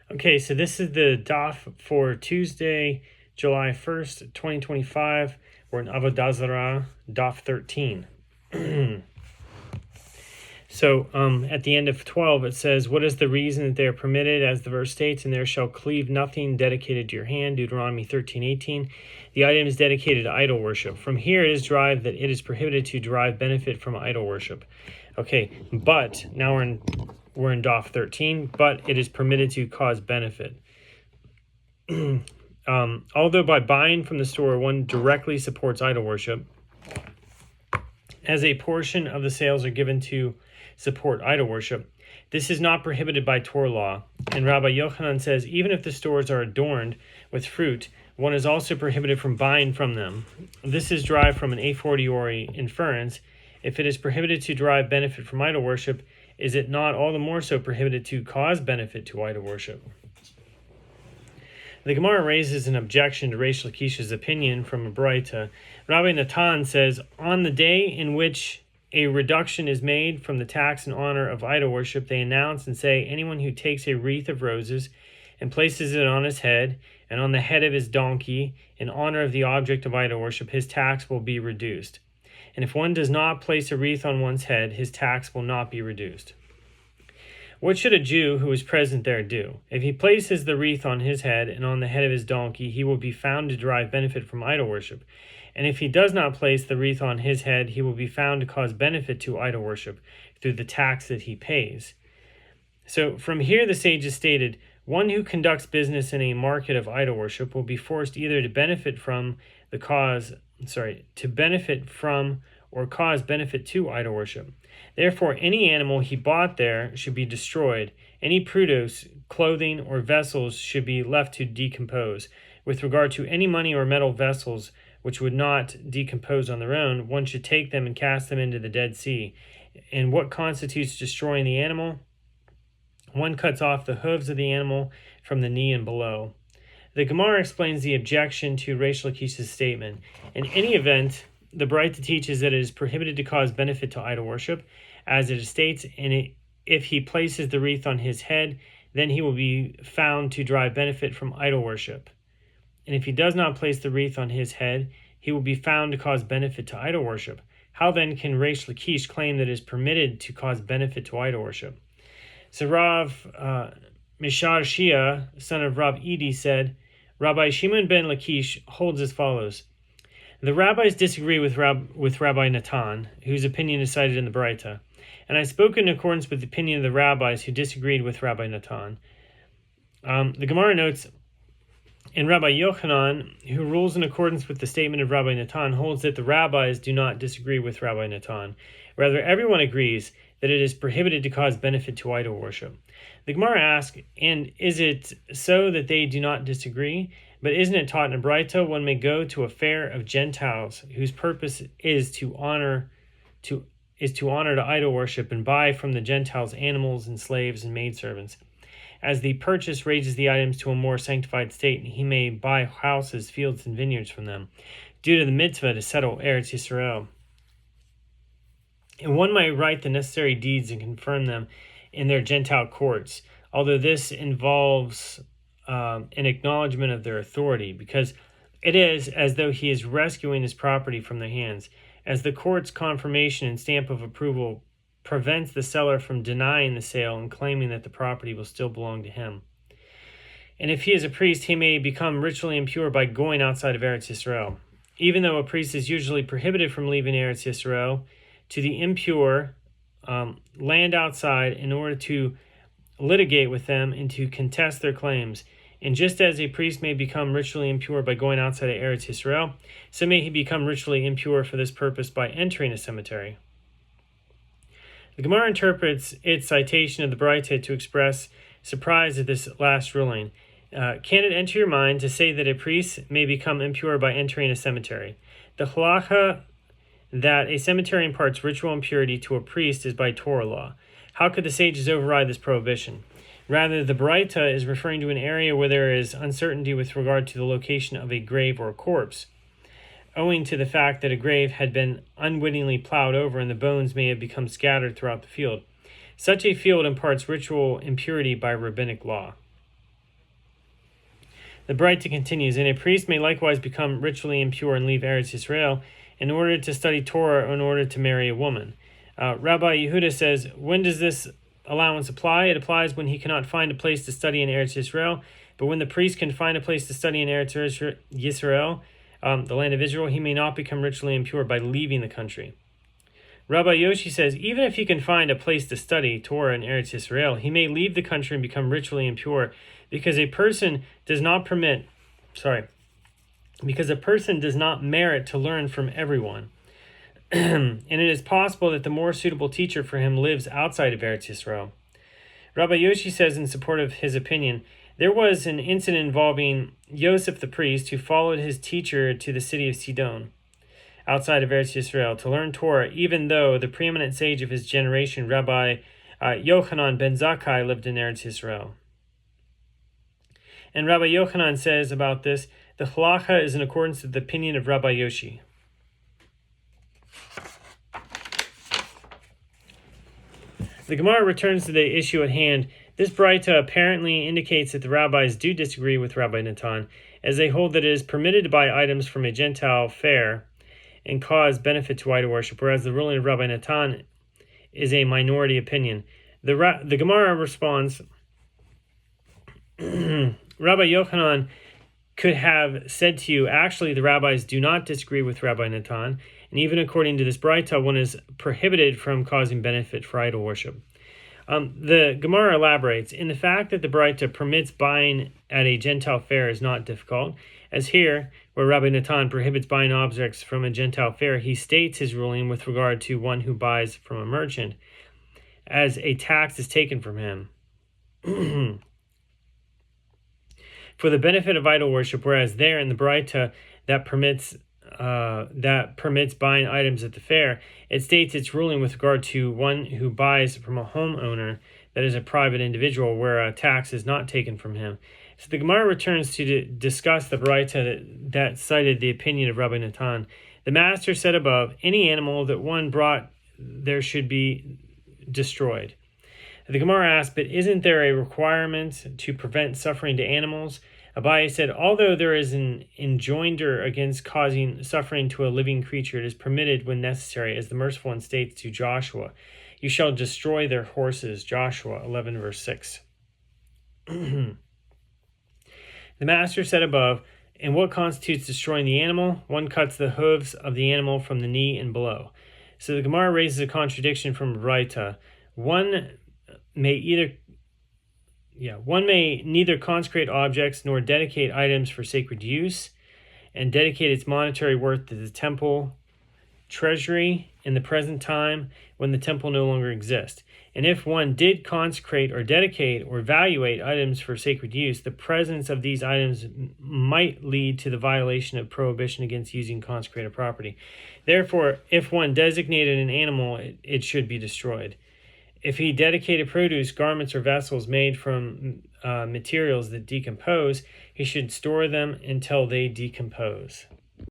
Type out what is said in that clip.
Okay, so this is the daf for Tuesday, July 1st, 2025. We're in Avodah Zarah, daf 13. So at the end of 12, it says, what is the reason that they are permitted, as the verse states, and there shall cleave nothing dedicated to your hand, Deuteronomy 13:18. The item is dedicated to idol worship. From here it is derived that it is prohibited to derive benefit from idol worship. Okay, but now we're in daf 13, but it is permitted to cause benefit. Although by buying from the store one directly supports idol worship, as a portion of the sales are given to support idol worship, this is not prohibited by Torah law. And Rabbi Yochanan says, even if the stores are adorned with fruit, one is also prohibited from buying from them. This is derived from an a fortiori inference. If it is prohibited to derive benefit from idol worship, is it not all the more so prohibited to cause benefit to idol worship? The Gemara raises an objection to Reish Lakish's opinion from a Braita. Rabbi Natan says, on the day in which a reduction is made from the tax in honor of idol worship, they announce and say, anyone who takes a wreath of roses and places it on his head and on the head of his donkey in honor of the object of idol worship, his tax will be reduced. And if one does not place a wreath on one's head, his tax will not be reduced. What should a Jew who is present there do? If he places the wreath on his head and on the head of his donkey, he will be found to derive benefit from idol worship. And if he does not place the wreath on his head, he will be found to cause benefit to idol worship through the tax that he pays. So from here the sages stated, one who conducts business in a market of idol worship will be forced either to benefit from or cause benefit to idol worship. Therefore, any animal he bought there should be destroyed. Any produce, clothing, or vessels should be left to decompose. With regard to any money or metal vessels which would not decompose on their own, one should take them and cast them into the Dead Sea. And what constitutes destroying the animal? One cuts off the hooves of the animal from the knee and below. The Gemara explains the objection to Reish Lakish's statement. In any event, the Braita teaches that it is prohibited to cause benefit to idol worship, as it states, and if he places the wreath on his head, then he will be found to derive benefit from idol worship. And if he does not place the wreath on his head, he will be found to cause benefit to idol worship. How then can Reish Lakish claim that it is permitted to cause benefit to idol worship? So Rav Mishar Shia, son of Rav Edi, said, Rabbi Shimon ben Lakish holds as follows. The rabbis disagree with Rabbi Natan, whose opinion is cited in the Braita, and I spoke in accordance with the opinion of the rabbis who disagreed with Rabbi Natan. The Gemara notes, and Rabbi Yochanan, who rules in accordance with the statement of Rabbi Natan, holds that the rabbis do not disagree with Rabbi Natan. Rather, everyone agrees that it is prohibited to cause benefit to idol worship. The Gemara asks, and is it so that they do not disagree? But isn't it taught in a Braita, one may go to a fair of Gentiles, whose purpose is to honor to idol worship and buy from the Gentiles animals and slaves and maidservants. As the purchase raises the items to a more sanctified state, he may buy houses, fields, and vineyards from them, due to the mitzvah to settle Eretz Yisrael. And one might write the necessary deeds and confirm them in their Gentile courts, although this involves an acknowledgement of their authority, because it is as though he is rescuing his property from their hands, as the court's confirmation and stamp of approval prevents the seller from denying the sale and claiming that the property will still belong to him. And if he is a priest, he may become ritually impure by going outside of Eretz Yisrael. Even though a priest is usually prohibited from leaving Eretz Yisrael, to the impure land outside in order to litigate with them and to contest their claims. And just as a priest may become ritually impure by going outside of Eretz Yisrael, so may he become ritually impure for this purpose by entering a cemetery. The Gemara interprets its citation of the Braita to express surprise at this last ruling. Can it enter your mind to say that a priest may become impure by entering a cemetery? The halacha that a cemetery imparts ritual impurity to a priest is by Torah law. How could the sages override this prohibition? Rather, the Braita is referring to an area where there is uncertainty with regard to the location of a grave or a corpse, owing to the fact that a grave had been unwittingly plowed over and the bones may have become scattered throughout the field. Such a field imparts ritual impurity by rabbinic law. The Braita continues, and a priest may likewise become ritually impure and leave Eretz Yisrael in order to study Torah or in order to marry a woman. Rabbi Yehuda says, when does this allowance apply? It applies when he cannot find a place to study in Eretz Yisrael, but when the priest can find a place to study in Eretz Yisrael, the land of Israel, he may not become ritually impure by leaving the country. Rabbi Yoshi says, even if he can find a place to study Torah in Eretz Yisrael, he may leave the country and become ritually impure because a person does not merit to learn from everyone. And it is possible that the more suitable teacher for him lives outside of Eretz Yisrael. Rabbi Yoshi says in support of his opinion, there was an incident involving Yosef the priest who followed his teacher to the city of Sidon, outside of Eretz Yisrael, to learn Torah, even though the preeminent sage of his generation, Rabbi Yochanan ben Zakkai, lived in Eretz Yisrael. And Rabbi Yochanan says about this, the halacha is in accordance with the opinion of Rabbi Yoshi. The Gemara returns to the issue at hand. This Braita apparently indicates that the rabbis do disagree with Rabbi Natan, as they hold that it is permitted to buy items from a Gentile fair and cause benefit to idol worship, whereas the ruling of Rabbi Natan is a minority opinion. The Gemara responds, Rabbi Yochanan could have said to you, actually, the rabbis do not disagree with Rabbi Natan, and even according to this Braita, one is prohibited from causing benefit for idol worship. The Gemara elaborates, in the fact that the Braita permits buying at a Gentile fair is not difficult, as here, where Rabbi Natan prohibits buying objects from a Gentile fair, he states his ruling with regard to one who buys from a merchant, as a tax is taken from him for the benefit of idol worship, whereas there in the Braita that permits buying items at the fair, it states its ruling with regard to one who buys from a homeowner, that is a private individual, where a tax is not taken from him. So the Gemara returns to discuss the Braita that cited the opinion of Rabbi Natan. The master said above, any animal that one brought there should be destroyed. The Gemara asked, but isn't there a requirement to prevent suffering to animals? Abaye said, although there is an enjoinder against causing suffering to a living creature, it is permitted when necessary, as the merciful one states to Joshua, you shall destroy their horses, Joshua 11 verse 6. The master said above, and what constitutes destroying the animal? One cuts the hooves of the animal from the knee and below. So the Gemara raises a contradiction from Braita. One may neither consecrate objects nor dedicate items for sacred use and dedicate its monetary worth to the temple treasury in the present time when the temple no longer exists. And if one did consecrate or dedicate or evaluate items for sacred use, the presence of these items might lead to the violation of prohibition against using consecrated property. Therefore, if one designated an animal, it should be destroyed. If he dedicated produce, garments, or vessels made from materials that decompose, he should store them until they decompose.